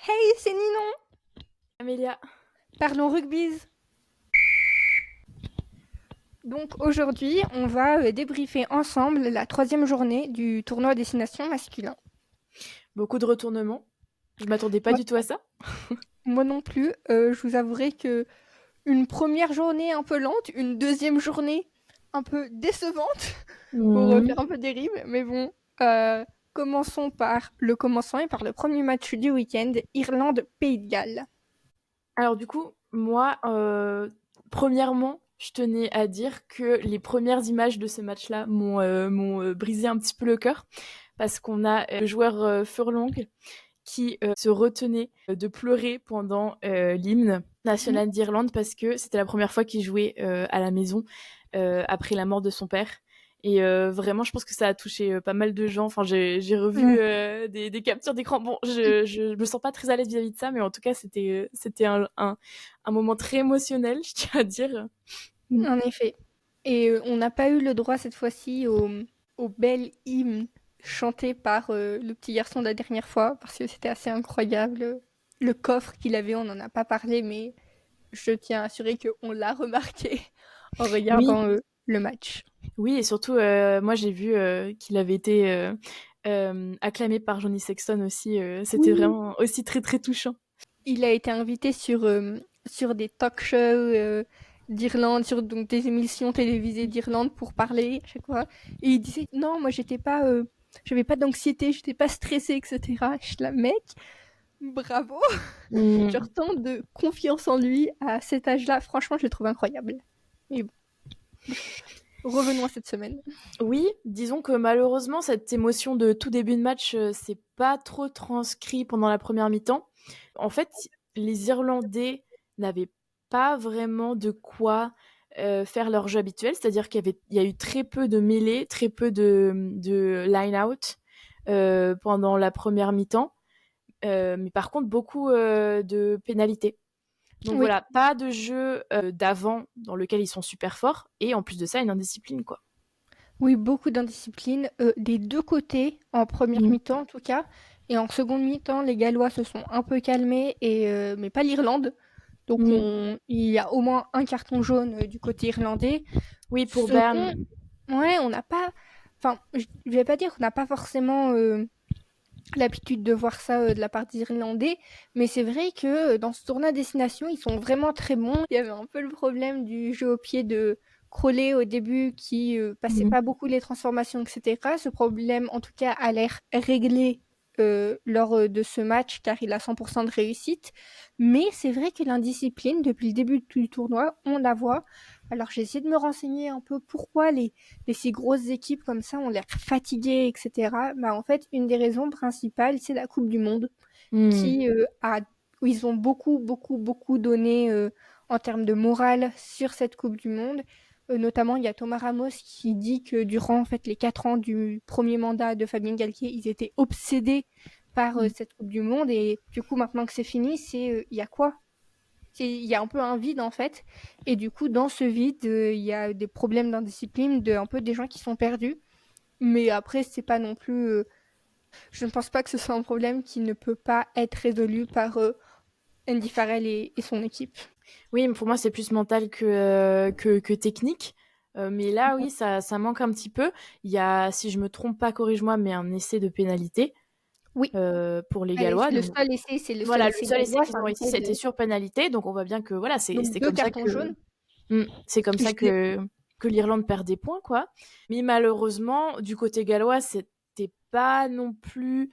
Hey, c'est Ninon. Amélia. Parlons rugby. Donc aujourd'hui, on va débriefer ensemble la troisième journée du tournoi Destination masculin. Beaucoup de retournements. Je m'attendais pas Ouais, du tout à ça. moi non plus, je vous avouerai que une première journée un peu lente, une deuxième journée un peu décevante pour faire un peu des rimes, mais bon, euh, commençons par le commençant et par le premier match du week-end, Irlande-Pays de Galles. Alors du coup, moi, premièrement, je tenais à dire que les premières images de ce match-là m'ont brisé un petit peu le cœur parce qu'on a le joueur Furlong qui se retenait de pleurer pendant l'hymne Mhm. national d'Irlande parce que c'était la première fois qu'il jouait à la maison après la mort de son père. Et vraiment, je pense que ça a touché pas mal de gens. Enfin, j'ai revu Ouais. des captures d'écran. Bon, je me sens pas très à l'aise vis-à-vis de ça, mais en tout cas, c'était un moment très émotionnel, je tiens à dire. Mm. En effet. Et on n'a pas eu le droit cette fois-ci au bel hymne chanté par le petit garçon de la dernière fois, parce que c'était assez incroyable. Le coffre qu'il avait, on n'en a pas parlé, mais je tiens à assurer qu'on l'a remarqué en Oui, regardant le match. oui, et surtout, moi, j'ai vu qu'il avait été acclamé par Johnny Sexton aussi. C'était Oui. vraiment aussi très, très touchant. Il a été invité sur des talk shows d'Irlande, sur donc des émissions télévisées d'Irlande pour parler à chaque fois. Et il disait non, moi j'avais pas d'anxiété, j'étais pas stressé, etc. Je suis là, mec, bravo, Mm. genre tant de confiance en lui à cet âge-là. Franchement, je le trouve incroyable. Et bon, bref, revenons à cette semaine. Oui, disons que malheureusement, cette émotion de tout début de match, c'est pas trop transcrit pendant la première mi-temps. En fait, les Irlandais n'avaient pas vraiment de quoi faire leur jeu habituel, c'est-à-dire il y a eu très peu de mêlées, très peu de line-out pendant la première mi-temps, mais par contre beaucoup de pénalités. Donc Oui, voilà, pas de jeu d'avant dans lequel ils sont super forts, et en plus de ça, une indiscipline, quoi. oui, beaucoup d'indiscipline des deux côtés, en première Mm. mi-temps en tout cas. Et en seconde mi-temps, les Gallois se sont un peu calmés, mais pas l'Irlande. Donc Mm. il y a au moins un carton jaune du côté irlandais. Oui, pour Second, Berne. ouais, on n'a pas... Enfin, je vais pas dire qu'on n'a pas forcément l'habitude de voir ça de la part des Irlandais, mais c'est vrai que dans ce tournoi à destination, ils sont vraiment très bons. Il y avait un peu le problème du jeu au pied de Crowley au début qui passait Mhm. pas beaucoup les transformations, etc. Ce problème, en tout cas, a l'air réglé lors de ce match car il a 100% de réussite. Mais c'est vrai que l'indiscipline, depuis le début du tournoi, on la voit. Alors j'ai essayé de me renseigner un peu pourquoi les si grosses équipes comme ça ont l'air fatiguées, etc. Bah, en fait, une des raisons principales, c'est la Coupe du Monde Mhm. qui où ils ont beaucoup, beaucoup, beaucoup donné en termes de morale sur cette Coupe du Monde. Notamment, il y a Thomas Ramos qui dit que durant en fait les 4 ans du premier mandat de Fabien Galtier, ils étaient obsédés par cette Coupe du Monde et du coup maintenant que c'est fini, il y a quoi? Il y a un peu un vide en fait et du coup dans ce vide, il y a des problèmes d'indiscipline de un peu des gens qui sont perdus. Mais après, c'est pas non plus. Je ne pense pas que ce soit un problème qui ne peut pas être résolu par Andy Farrell et son équipe. Oui, mais pour moi, c'est plus mental que technique. Mais là, oui, ça manque un petit peu. Il y a, si je me trompe pas, corrige-moi, mais un essai de pénalité Oui, pour les allez, Gallois. c'est le Donc seul essai, c'est le seul voilà, le essai seul essai gallois, qu'ils c'est ont un réussi, essai c'était de sur pénalité. Donc on voit bien que voilà, c'est donc deux comme ça cartons que jaunes. c'est comme ça Je que l'Irlande perd des points, quoi. Mais malheureusement, du côté gallois, c'était pas non plus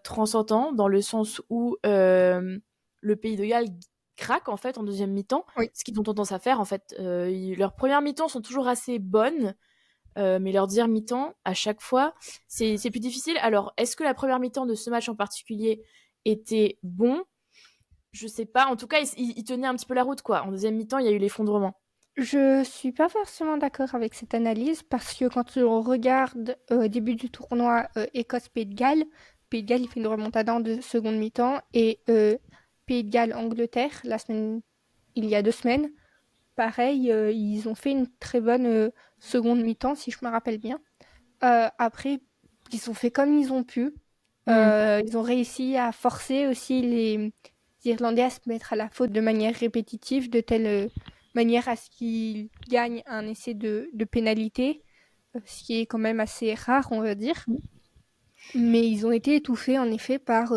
transcendant dans le sens où le Pays de Galles craque en fait en deuxième mi-temps, Oui, ce qu'ils ont tendance à faire en fait. Leurs premières mi-temps sont toujours assez bonnes, mais leur deuxième mi-temps, à chaque fois, c'est plus difficile. Alors, est-ce que la première mi-temps de ce match en particulier était bon? Je sais pas. En tout cas, il tenait un petit peu la route, quoi. En deuxième mi-temps, il y a eu l'effondrement. je suis pas forcément d'accord avec cette analyse parce que quand on regarde au début du tournoi Écosse-Pays de Galles, Pays de Galles il fait une remontada en seconde mi-temps et Pays de Galles-Angleterre il y a 2 semaines, pareil, ils ont fait une très bonne seconde mi-temps si je me rappelle bien. Après, ils ont fait comme ils ont pu. Mmh. Ils ont réussi à forcer aussi les Irlandais à se mettre à la faute de manière répétitive, de telle manière à ce qu'ils gagnent un essai de pénalité, ce qui est quand même assez rare, on va dire. Mais ils ont été étouffés en effet par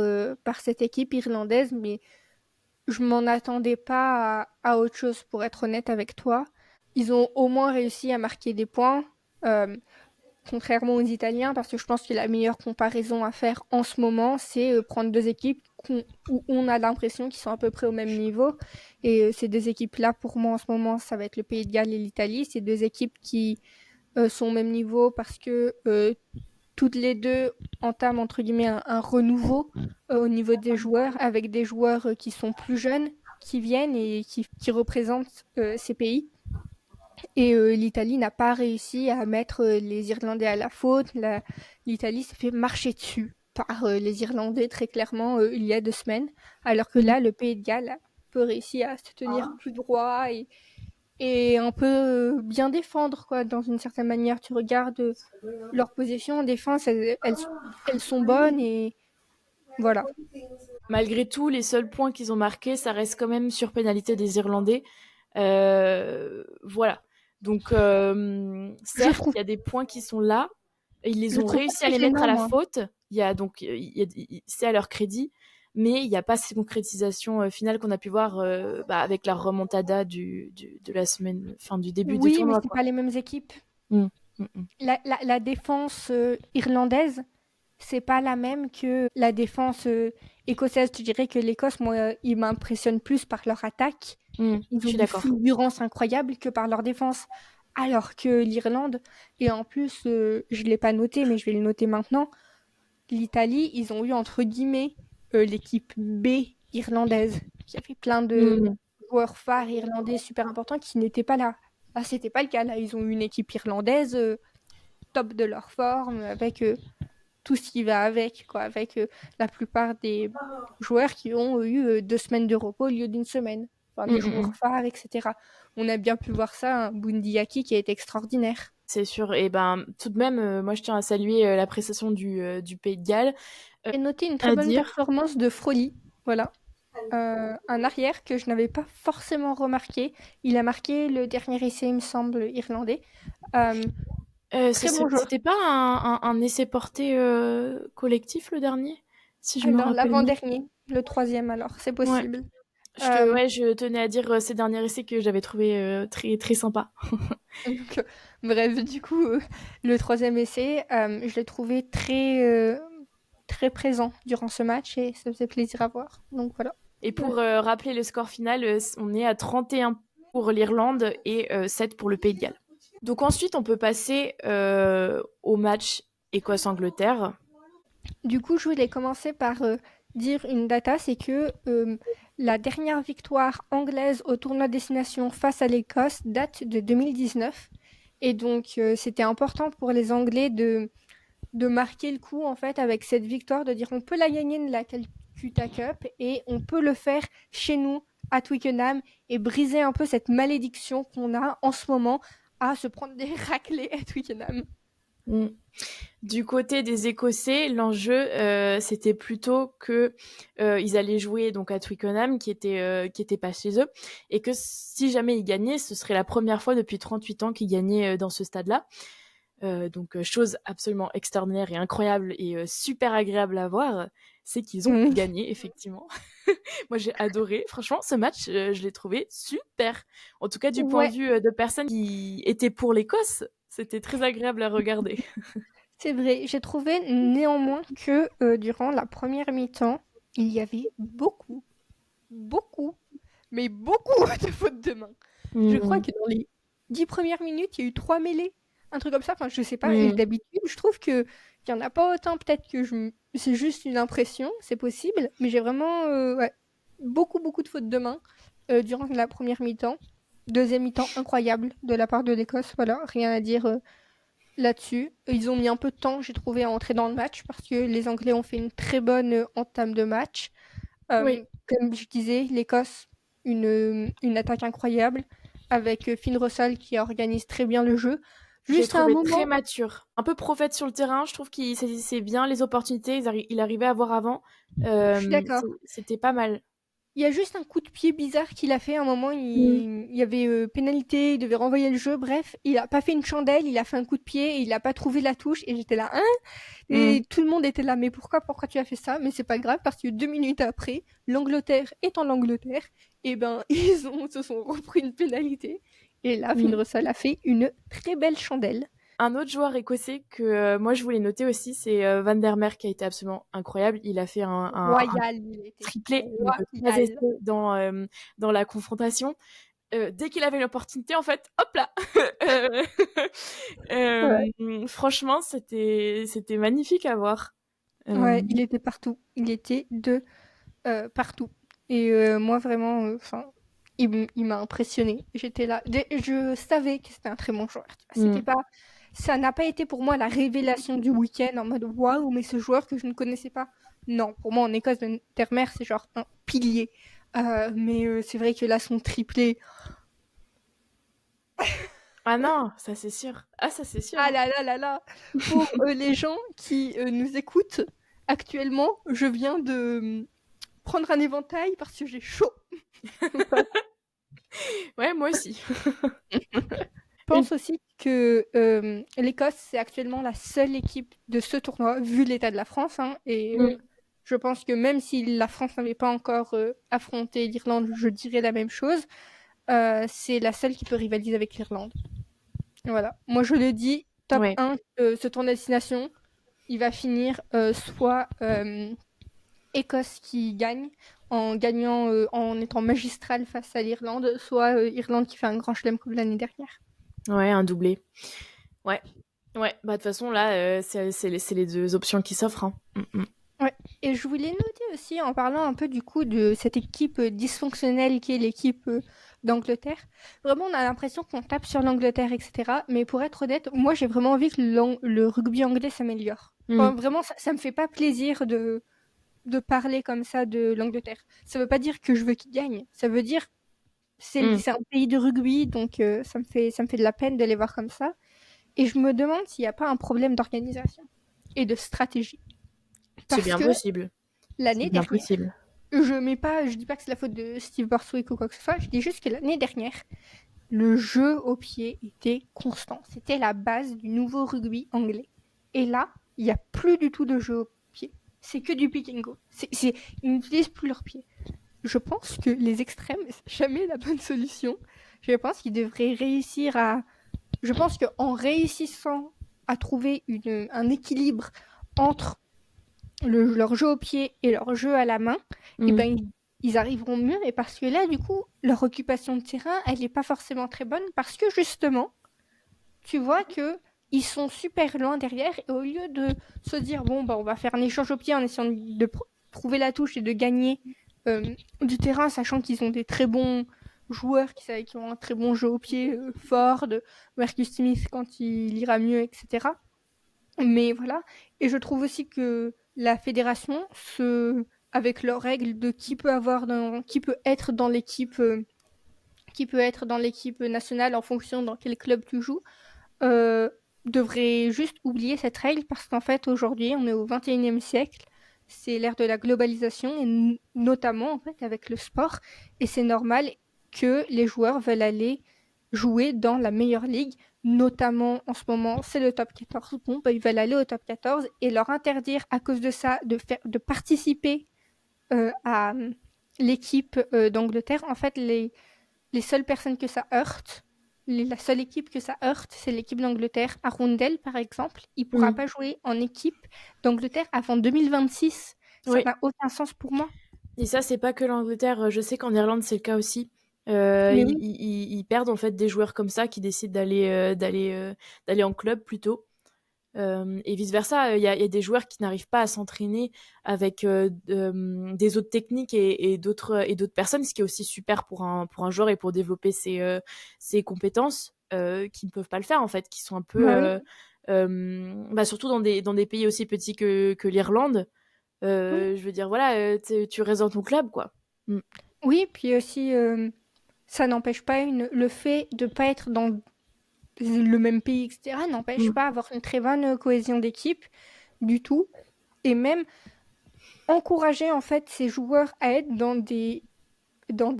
cette équipe irlandaise, mais je m'en attendais pas à autre chose pour être honnête avec toi. Ils ont au moins réussi à marquer des points, euh, contrairement aux Italiens, parce que je pense que la meilleure comparaison à faire en ce moment, c'est prendre deux équipes où on a l'impression qu'ils sont à peu près au même niveau. Et ces deux équipes-là, pour moi en ce moment, ça va être le Pays de Galles et l'Italie. C'est deux équipes qui sont au même niveau parce que toutes les deux entament entre guillemets un renouveau au niveau des joueurs, avec des joueurs qui sont plus jeunes, qui viennent et qui représentent ces pays. Et l'Italie n'a pas réussi à mettre les Irlandais à la faute. L'Italie s'est fait marcher dessus par les Irlandais très clairement il y a 2 semaines, alors que là, le Pays de Galles a peu réussi à se tenir plus droit et un peu bien défendre, quoi, dans une certaine manière. Tu regardes leur position en défense, elles sont bonnes et voilà. Malgré tout, les seuls points qu'ils ont marqués, ça reste quand même sur pénalité des Irlandais. Voilà. Donc, Je certes, trouve, il y a des points qui sont là. Et ils les je ont trouve pas réussi à ça les mettre à gênant, la moi. faute. Il y a donc, c'est à leur crédit. Mais il n'y a pas ces concrétisations finales qu'on a pu voir avec la remontada de la semaine, enfin du début du Oui, mais tournoi, c'est quoi. pas les mêmes équipes. Mm, mm, mm. La défense irlandaise, c'est pas la même que la défense écossaise. Je dirais que l'Écosse, moi, ils m'impressionnent plus par leur attaque. Je Ils ont suis une d'accord. fulgurance incroyable que par leur défense. Alors que l'Irlande, et en plus, je l'ai pas noté, mais je vais le noter maintenant, l'Italie, ils ont eu entre guillemets l'équipe B irlandaise, qui avait plein de Mm. joueurs phares irlandais super importants qui n'étaient pas là. Là, c'était pas le cas. Là, ils ont eu une équipe irlandaise top de leur forme, avec tout ce qui va avec, quoi, avec la plupart des joueurs qui ont eu 2 semaines de repos au lieu d'une semaine. Enfin, Mm, des mm, joueurs mm. phares, etc. On a bien pu voir ça, un Bundiaki qui a été extraordinaire. C'est sûr. Et ben, tout de même, moi, je tiens à saluer la prestation du Pays de Galles. Euh, J'ai noté une très à bonne dire. performance de Froli, voilà. Un arrière que je n'avais pas forcément remarqué. Il a marqué le dernier essai, il me semble, irlandais. Euh, Très bon jeu. C'était pas un essai porté collectif le dernier, si je me Alors, rappelle bien. l'avant-dernier, le troisième, alors, c'est Ouais. possible. Euh, Ouais, je tenais à dire ces derniers essais que j'avais trouvé très très sympa. Donc, bref, du coup, le troisième essai, je l'ai trouvé très présent durant ce match et ça faisait plaisir à voir. Donc voilà. Et pour rappeler le score final, on est à 31 pour l'Irlande et 7 pour le Pays de Galles. Donc ensuite, on peut passer au match Écosse-Angleterre. Du coup, je voulais commencer par dire une data, c'est que la dernière victoire anglaise au tournoi destination face à l'Écosse date de 2019. Et donc, c'était important pour les Anglais de marquer le coup en fait avec cette victoire, de dire on peut la gagner de la Calcutta Cup et on peut le faire chez nous à Twickenham et briser un peu cette malédiction qu'on a en ce moment à se prendre des raclés à Twickenham. Mm. Du côté des Écossais, l'enjeu c'était plutôt que ils allaient jouer donc à Twickenham, qui était pas chez eux, et que si jamais ils gagnaient, ce serait la première fois depuis 38 ans qu'ils gagnaient dans ce stade-là. Donc chose absolument extraordinaire et incroyable et super agréable à voir, c'est qu'ils ont Mmh. gagné effectivement. Moi j'ai adoré, franchement ce match, je l'ai trouvé super. En tout cas du point de Ouais, vue de personnes qui étaient pour l'Écosse, c'était très agréable à regarder. c'est vrai. J'ai trouvé néanmoins que durant la première mi-temps, il y avait beaucoup, mais beaucoup de fautes de main. Je crois Mmh. que dans les 10 premières minutes, il y a eu 3 mêlées. Un truc comme ça, enfin, je sais pas. Et Mmh. d'habitude, je trouve que qu'il y en a pas autant. Peut-être que c'est juste une impression, c'est possible. Mais j'ai vraiment ouais, beaucoup de fautes de main durant la première mi-temps. Deuxième mi-temps, incroyable de la part de l'Écosse. Voilà, rien à dire là-dessus. Ils ont mis un peu de temps, j'ai trouvé, à entrer dans le match parce que les Anglais ont fait une très bonne entame de match. Oui. Comme je disais, l'Écosse, une attaque incroyable avec Finn Russell qui organise très bien le jeu. Je l'ai Juste à un trouvé très moment, mature. Un peu prophète sur le terrain, je trouve qu'il saisissait bien les opportunités, il arrivait à voir avant. je suis d'accord. C'était pas mal. Il y a juste un coup de pied bizarre qu'il a fait. À un moment, Mm. il y avait pénalité, il devait renvoyer le jeu. Bref, il a pas fait une chandelle, il a fait un coup de pied et il a pas trouvé la touche. Et j'étais là, hein? Mm. Et tout le monde était là, mais pourquoi tu as fait ça? Mais c'est pas grave parce que 2 minutes après, l'Angleterre étant l'Angleterre, et ben se sont repris une pénalité. Et là, Finn Mm. Russell a fait une très belle chandelle. Un autre joueur écossais que moi je voulais noter aussi, c'est Van der Merwe qui a été absolument incroyable. Il a fait un Royal, il était triplé de 3 essais royal. dans la confrontation. Dès qu'il avait l'opportunité, en fait, hop là. Euh, Ouais. Franchement, c'était magnifique à voir. Ouais, Euh, il était partout. Il était de partout. Et moi, vraiment, enfin, il m'a impressionné. J'étais là. Je savais que c'était un très bon joueur. Tu vois. C'était mm. pas, ça n'a pas été pour moi la révélation du week-end en mode waouh, mais ce joueur que je ne connaissais pas. Non, pour moi, en Écosse de Termer, c'est genre un pilier. Mais c'est vrai que là, son triplé. Ah non, ça c'est sûr. Ah ça c'est sûr. Ah Hein. là là là là. Pour les gens qui nous écoutent actuellement, je viens de prendre un éventail parce que j'ai chaud. Ouais, moi aussi. Je Et- pense aussi que l'Écosse, c'est actuellement la seule équipe de ce tournoi, vu l'état de la France. Hein, et Mm. je pense que même si la France n'avait pas encore affronté l'Irlande, je dirais la même chose. C'est la seule qui peut rivaliser avec l'Irlande. Voilà. Moi, je le dis, top Ouais. 1, ce tournoi destination, il va finir soit Écosse qui gagne en gagnant, en étant magistral face à l'Irlande, soit Irlande qui fait un grand chelem comme l'année dernière. Ouais, un doublé. Ouais. Ouais, bah de toute façon là, c'est les deux options qui s'offrent. Hein. Mm, mm. Ouais. Et je voulais noter aussi, en parlant un peu du coup de cette équipe dysfonctionnelle qui est l'équipe d'Angleterre, vraiment on a l'impression qu'on tape sur l'Angleterre, etc. Mais pour être honnête, moi j'ai vraiment envie que le rugby anglais s'améliore. Mm. Enfin, vraiment, ça me fait pas plaisir de parler comme ça de l'Angleterre. Ça veut pas dire que je veux qu'ils gagnent. Ça veut dire Mm. c'est un pays de rugby, donc ça me fait de la peine de les voir comme ça. Et je me demande s'il n'y a pas un problème d'organisation et de stratégie. C'est Parce bien que possible. C'est l'année bien dernière, possible. je dis pas que c'est la faute de Steve Borthwick ou quoi que ce soit, je dis juste que l'année dernière, le jeu au pied était constant. C'était la base du nouveau rugby anglais. Et là, il n'y a plus du tout de jeu au pied. C'est que du pick and go. Ils n'utilisent plus leurs pieds. Je pense que les extrêmes, c'est jamais la bonne solution. Je pense qu'ils devraient réussir à. Je pense qu'en réussissant à trouver un équilibre entre leur jeu au pied et leur jeu à la main, et Mm. ben ils arriveront mieux. Et parce que là, du coup, leur occupation de terrain, elle n'est pas forcément très bonne parce que justement, tu vois que ils sont super loin derrière et au lieu de se dire bon bah on va faire un échange au pied en essayant de trouver la touche et de gagner du terrain, sachant qu'ils ont des très bons joueurs qui ont un très bon jeu au pied, Ford, Marcus Smith quand il ira mieux, etc. Mais voilà. Et je trouve aussi que la fédération, avec leurs règles de qui peut être dans l'équipe, qui peut être dans l'équipe nationale en fonction dans quel club tu joues, euh, devrait juste oublier cette règle parce qu'en fait aujourd'hui on est au 21e siècle, c'est l'ère de la globalisation et notamment en fait avec le sport et c'est normal que les joueurs veulent aller jouer dans la meilleure ligue, notamment en ce moment c'est le top 14. Bon bah, ils veulent aller au top 14 et leur interdire à cause de ça de participer à l'équipe d'Angleterre. En fait les seules personnes que ça heurte, la seule équipe que ça heurte, c'est l'équipe d'Angleterre. Arundel, par exemple, il ne pourra Mm. pas jouer en équipe d'Angleterre avant 2026. Ça Oui. n'a aucun sens pour moi. Et ça, c'est pas que l'Angleterre. Je sais qu'en Irlande, c'est le cas aussi. Mais oui, Ils perdent en fait des joueurs comme ça qui décident d'aller en club plutôt. Et vice versa, il y a des joueurs qui n'arrivent pas à s'entraîner avec des autres techniques et d'autres personnes, ce qui est aussi super pour un joueur et pour développer ses compétences qui ne peuvent pas le faire en fait, qui sont un peu bah oui, bah, surtout dans des pays aussi petits que l'Irlande. oui. Je veux dire voilà, tu restes dans ton club quoi. Mm. Oui, puis aussi, ça n'empêche pas le fait de ne pas être dans le même pays, etc., n'empêche pas avoir une très bonne cohésion d'équipe du tout. Et même encourager en fait ces joueurs à être dans des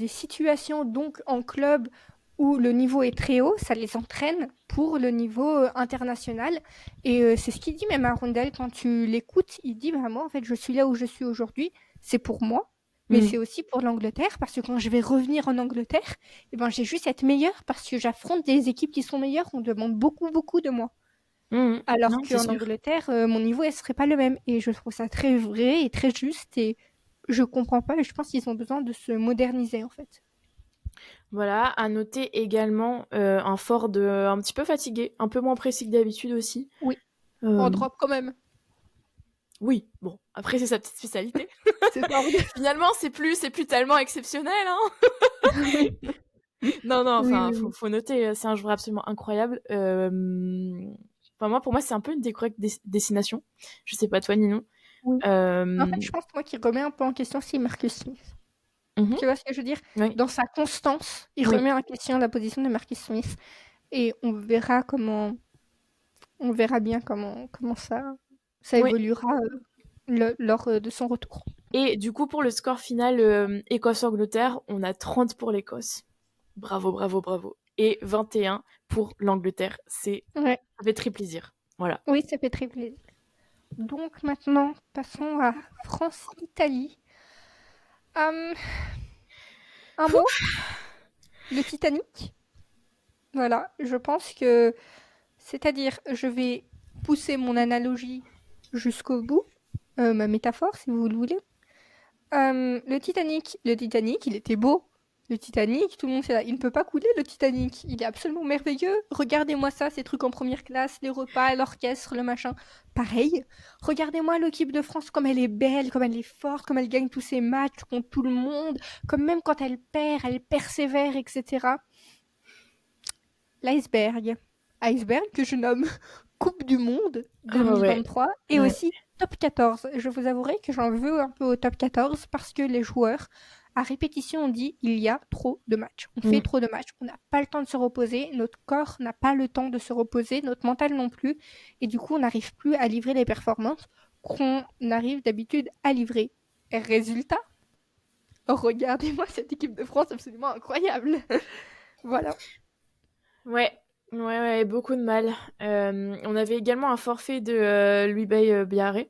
situations, donc en club où le niveau est très haut, ça les entraîne pour le niveau international. Et c'est ce qu'il dit même à Rondel quand tu l'écoutes. Il dit bah, moi, en fait, je suis là où je suis aujourd'hui, c'est pour moi. Mais c'est aussi pour l'Angleterre, parce que quand je vais revenir en Angleterre, eh ben, j'ai juste à être meilleure, parce que j'affronte des équipes qui sont meilleures, on demande beaucoup, beaucoup de moi. Alors Non, c'est qu'en sûr. Angleterre, mon niveau, ne serait pas le même. Et je trouve ça très vrai et très juste. Et je comprends pas. Et je pense qu'ils ont besoin de se moderniser, en fait. Voilà, à noter également un Ford un petit peu fatigué, un peu moins précis que d'habitude aussi. Oui, en Euh, drop quand même. oui, bon, après c'est sa petite spécialité. C'est Ford. Finalement, c'est plus tellement exceptionnel, hein. Oui, Non, non, oui, enfin, oui. Oui. faut noter, c'est un joueur absolument incroyable. Enfin, moi, pour moi, c'est un peu une des correctes destinations. Je sais pas toi, Ninon. Oui. En Euh, fait, je pense, moi, qu'il remet un peu en question, c'est Marcus Smith. mhm, Tu vois ce que je veux dire? oui, Dans sa constance, il oui, remet en question la position de Marcus Smith. Et on verra bien comment ça oui. évoluera lors de son retour. Et du coup, pour le score final Écosse-Angleterre, on a 30 pour l'Écosse. Bravo, bravo, bravo. Et 21 pour l'Angleterre. Ouais. Ça fait très plaisir. Voilà. Oui, ça fait très plaisir. Donc maintenant, passons à France-Italie. Euh, un mot, le Titanic. Voilà, je pense que, c'est-à-dire, je vais pousser mon analogie jusqu'au bout, ma métaphore, si vous le voulez. Le Titanic, il était beau. Le Titanic, tout le monde sait là, il ne peut pas couler le Titanic. Il est absolument merveilleux. Regardez-moi ça, ces trucs en première classe, les repas, l'orchestre, le machin. Pareil. Regardez-moi l'équipe de France, comme elle est belle, comme elle est forte, comme elle gagne tous ses matchs contre tout le monde, comme même quand elle persévère, etc. L'iceberg. Iceberg que je nomme Coupe du Monde Ah ouais. 2023 et Ouais. aussi Top 14. Je vous avouerai que j'en veux un peu au Top 14 parce que les joueurs, à répétition, ont dit il y a trop de matchs. On fait Mm. trop de matchs, on n'a pas le temps de se reposer, notre corps n'a pas le temps de se reposer, notre mental non plus. Et du coup, on n'arrive plus à livrer les performances qu'on arrive d'habitude à livrer. Et résultat, regardez-moi cette équipe de France absolument incroyable. Voilà. Ouais. Ouais, ouais, beaucoup de mal. On avait également un forfait de Louis Bay Biarré.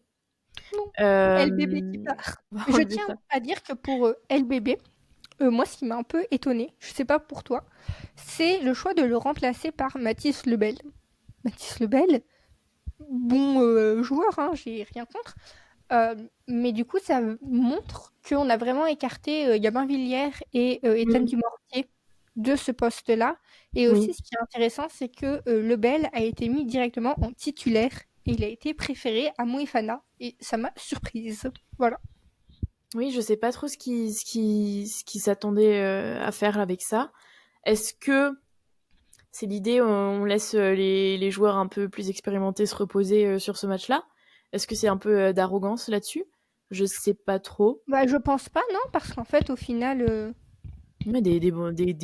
Non. LBB qui Euh... part. On Je le dit tiens ça. à dire que pour LBB, moi, ce qui m'a un peu étonnée, je sais pas pour toi, c'est le choix de le remplacer par Mathis Lebel. Mathis Lebel, bon joueur, hein, j'ai rien contre. Mais du coup, ça montre qu'on a vraiment écarté Gabin Villière et Étienne Mm. Dumortier de ce poste-là. Et Oui. aussi, ce qui est intéressant, c'est que Lebel a été mis directement en titulaire et il a été préféré à Moefana. Et ça m'a surprise. Voilà. Oui, je sais pas trop ce qui s'attendait à faire avec ça. Est-ce que c'est l'idée, on laisse les joueurs un peu plus expérimentés se reposer sur ce match-là? Est-ce que c'est un peu d'arrogance là-dessus? Je sais pas trop. Bah, je pense pas, non, parce qu'en fait, Mais des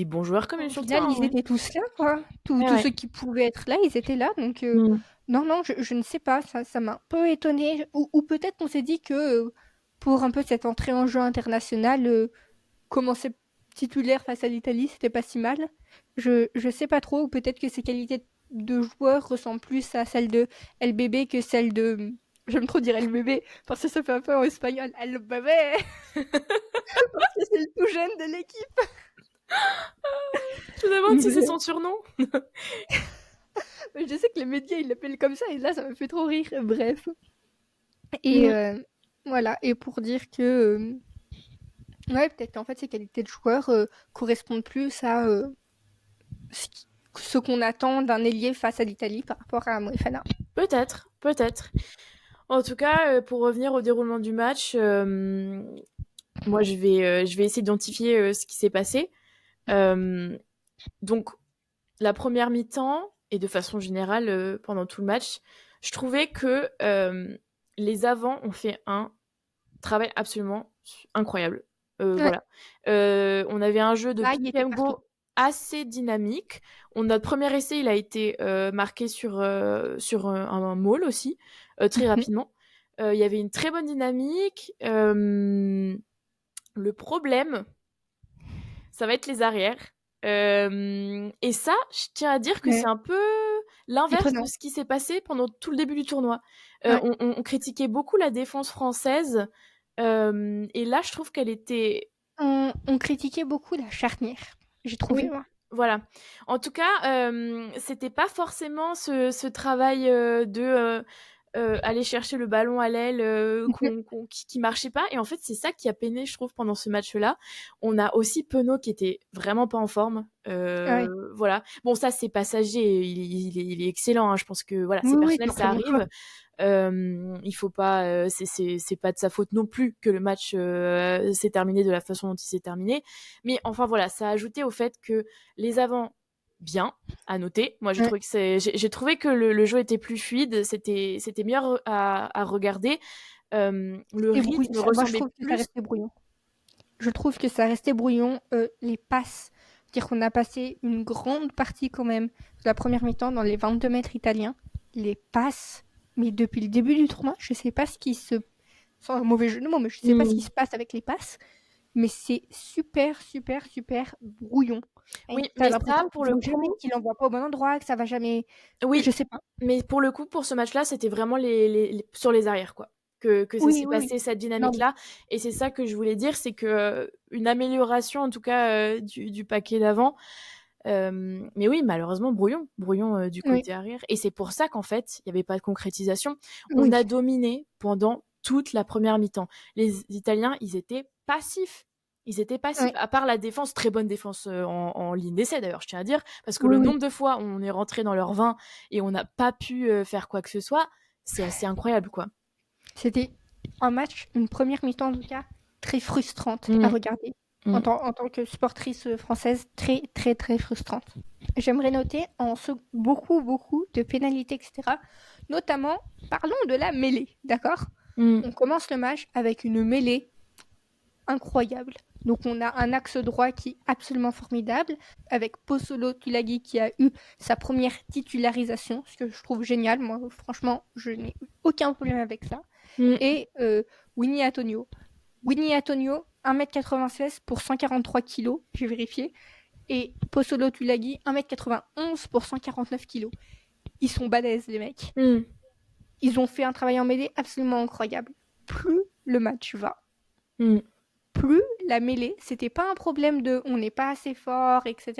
bons joueurs quand même sur le terrain, ils ouais. étaient tous là, quoi. Ouais, Tous ouais. ceux qui pouvaient être là, ils étaient là. Donc, Mm. non, non, je ne sais pas. Ça m'a un peu étonnée. Ou peut-être qu'on s'est dit que pour un peu cette entrée en jeu internationale, commencer titulaire face à l'Italie, c'était pas si mal. Je sais pas trop. Ou peut-être que ses qualités de joueur ressemblent plus à celles de LBB que celles de. J'aime trop dire LBB parce que ça fait un peu en espagnol. LBB parce que c'est le tout jeune de l'équipe. Je me demande si c'est son surnom. Je sais que les médias ils l'appellent comme ça et là ça me fait trop rire. Bref. Et Mm. voilà. Et pour dire que ouais peut-être qu'en fait ces qualités de joueur correspondent plus à ce ce qu'on attend d'un ailier face à l'Italie par rapport à Moefana. Peut-être, peut-être. En tout cas, pour revenir au déroulement du match, moi je vais essayer d'identifier ce qui s'est passé. Euh, donc, la première mi-temps, et de façon générale pendant tout le match, je trouvais que les avants ont fait un travail absolument incroyable. Ouais. Voilà. On avait un jeu de Là il était partout. Kipemgo. assez dynamique. Notre premier essai, il a été marqué sur un maul aussi, très rapidement. Il y avait une très bonne dynamique. Le problème, ça va être les arrières. Et ça, je tiens à dire que c'est Ouais, un peu l'inverse de étonnant. ce qui s'est passé pendant tout le début du tournoi. Ouais. On critiquait beaucoup la défense française. Et là, je trouve qu'elle était... On critiquait beaucoup la charnière, j'ai trouvé, Oui, moi. voilà. En tout cas, c'était pas forcément ce travail de aller chercher le ballon à l'aile qui marchait pas. Et en fait, c'est ça qui a peiné, je trouve, pendant ce match-là. On a aussi Penaud qui était vraiment pas en forme. Ouais. Voilà. Bon, ça, c'est passager. Il est excellent, hein. Je pense que voilà, c'est Oui, oui, c'est personnel, un très ça bon joueur. arrive. Il faut pas, c'est pas de sa faute non plus que le match s'est terminé de la façon dont il s'est terminé. Mais enfin voilà, ça a ajouté au fait que les avants, bien, à noter. Moi, Ouais. j'ai trouvé que le jeu était plus fluide, c'était meilleur à regarder. Le C'était brouillon. rythme Moi, je ressemblait trouve que ça plus. restait brouillon. Je trouve que ça restait brouillon. Les passes, c'est-à-dire qu'on a passé une grande partie quand même de la première mi-temps dans les 22 mètres italiens. Les passes, mais depuis le début du tournoi, je sais pas ce qui se... Sans un mauvais jeu de mots, mais je sais pas ce qui Mm. se passe avec les passes. Mais c'est super, super, super brouillon. Et Oui, t'as mais ça, l'impression pour qu'il le faut jamais coup, qu'il envoie pas au bon endroit, que ça va jamais... Je oui, sais pas. mais pour le coup, pour ce match-là, c'était vraiment sur les arrières, quoi. Que ça Oui, s'est oui, oui. passé, cette Non, dynamique-là. Et c'est ça que je voulais dire, c'est que une amélioration, en tout cas, du paquet d'avant. Mais oui, malheureusement, brouillon du oui, côté arrière. Et c'est pour ça qu'en fait, il n'y avait pas de concrétisation. On oui, a dominé pendant toute la première mi-temps. Les Italiens, ils étaient passifs. Ils étaient passifs, oui, à part la défense, très bonne défense en ligne d'essai d'ailleurs, je tiens à dire, parce que oui, le oui. nombre de fois où on est rentré dans leur 20 et on n'a pas pu faire quoi que ce soit, c'est assez incroyable, quoi. C'était un match, une première mi-temps en tout cas, très frustrante à Mm, regarder. mm. En tant que sportrice française, très, très, très frustrante. J'aimerais noter beaucoup, beaucoup de pénalités, etc. Notamment, parlons de la mêlée, d'accord? Mm. On commence le match avec une mêlée incroyable. Donc on a un axe droit qui est absolument formidable, avec Pozzolo Tulagi qui a eu sa première titularisation, ce que je trouve génial. Moi, franchement, je n'ai aucun problème avec ça. Mm. Et Winnie Antonio. Winnie Antonio, 1m96 pour 143 kg, j'ai vérifié. Et Pozzolo Tulagi, 1m91 pour 149 kg. Ils sont balèzes, les mecs. Mm. Ils ont fait un travail en mêlée absolument incroyable. Plus le match va, Mm. plus la mêlée, c'était pas un problème de on n'est pas assez fort, etc.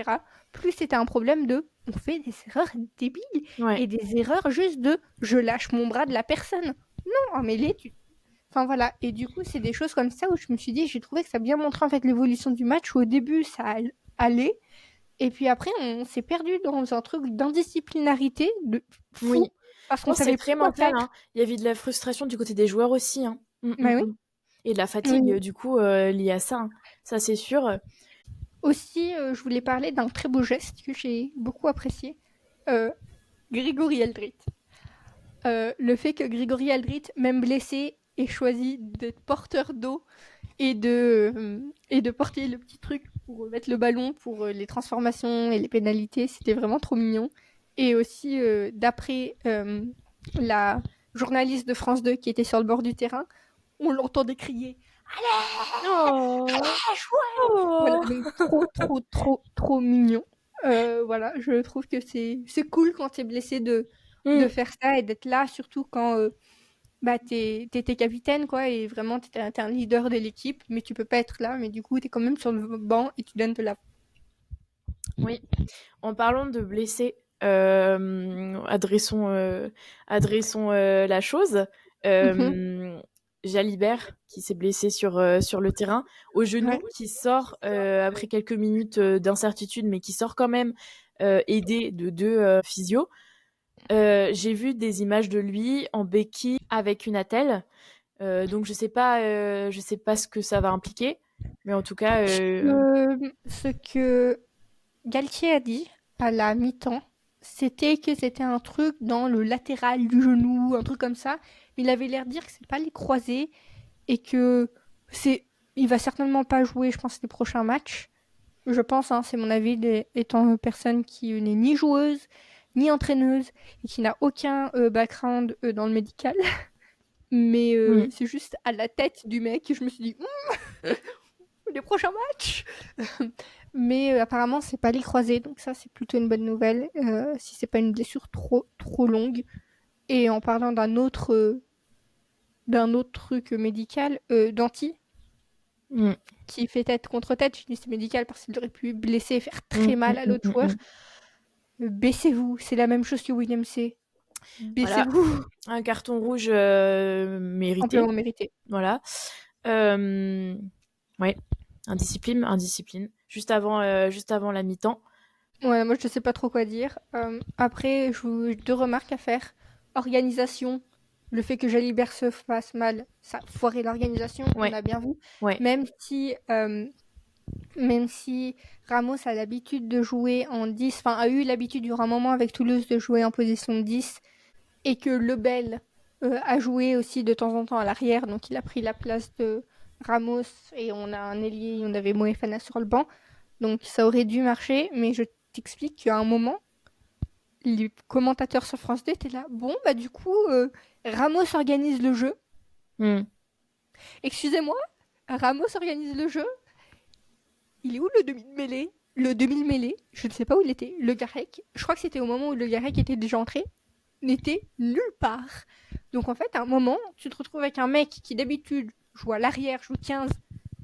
Plus c'était un problème de on fait des erreurs débiles Ouais. et des erreurs juste de je lâche mon bras de la personne. Non, en mêlée, tu... Enfin voilà, et du coup, c'est des choses comme ça où je me suis dit, j'ai trouvé que ça a bien montré en fait l'évolution du match où au début ça allait, et puis après on s'est perdu dans un truc d'indisciplinarité de Oui. fou parce Je qu'on pense que c'est savait plus très quoi mental, faire. hein. Il y avait de la frustration du côté des joueurs aussi, hein. Mm, mm, Bah oui. mm. Et de la fatigue, Oui. du coup, liée à ça, hein. Ça, c'est sûr. Aussi, je voulais parler d'un très beau geste que j'ai beaucoup apprécié. Euh, Grigori Aldrit. Le fait que Grigori Aldrit, même blessé, ait choisi d'être porteur d'eau et de porter le petit truc pour mettre le ballon pour les transformations et les pénalités, c'était vraiment trop mignon. Et aussi, d'après la journaliste de France 2 qui était sur le bord du terrain, on l'entendait crier Oh! Allez, voilà, Oh! donc trop, trop, trop, trop mignon. Voilà, je trouve que c'est cool quand t'es blessé de Mm. faire ça et d'être là, surtout quand bah, t'es capitaine, quoi, et vraiment t'es un leader de l'équipe, mais tu peux pas être là, mais du coup t'es quand même sur le banc et tu donnes de la... Oui. En parlant de blessés, adressons la chose. Mhm. Euh, Jalibert, qui s'est blessé sur le terrain, au genou, Ouais. qui sort après quelques minutes d'incertitude, mais qui sort quand même aidé de deux physios. J'ai vu des images de lui en béquille avec une attelle. Donc je sais pas ce que ça va impliquer, mais en tout cas, Ce que Galtier a dit à la mi-temps, c'était que c'était un truc dans le latéral du genou, un truc comme ça. Il avait l'air de dire que c'est pas les croisés et que c'est, il va certainement pas jouer, je pense, les prochains matchs. Je pense, hein, c'est mon avis, étant personne qui n'est ni joueuse, ni entraîneuse, et qui n'a aucun background dans le médical. Mais Mm. c'est juste à la tête du mec que je me suis dit, les prochains matchs. Mais apparemment, c'est pas les croisés, donc ça, c'est plutôt une bonne nouvelle, si c'est pas une blessure trop longue. Et en parlant d'un autre truc médical, Danti, Mm. qui fait tête contre tête, je dis c'est médical parce qu'il aurait pu blesser et faire Mm, très mal mm, à mm, l'autre mm, joueur. mm. Baissez-vous, c'est la même chose que William C. Voilà, Baissez-vous. un carton rouge mérité. Amplement mérité. Voilà. Ouais, indiscipline. Juste avant la mi-temps. Ouais, moi je sais pas trop quoi dire. Après, j'ai deux remarques à faire. Organisation. Le fait que Jalibert se fasse mal, ça a foiré l'organisation, on Ouais, a bien vu. ouais. Même si, euh, même si Ramos a l'habitude de jouer en 10, enfin a eu l'habitude durant un moment avec Toulouse de jouer en position de 10, et que Lebel a joué aussi de temps en temps à l'arrière, donc il a pris la place de Ramos, et on a un ailier, on avait Moefana sur le banc, donc ça aurait dû marcher, mais je t'explique qu'à un moment, les commentateurs sur France 2 étaient là, bon bah du coup, Ramos organise le jeu. Mm. Excusez-moi, Ramos organise le jeu. Il est où le demi-mêlée? Le demi-mêlée, je ne sais pas où il était. Le Garec, je crois que c'était au moment où le Garec était déjà entré, n'était nulle part. Donc en fait, à un moment, tu te retrouves avec un mec qui d'habitude joue à l'arrière, joue 15,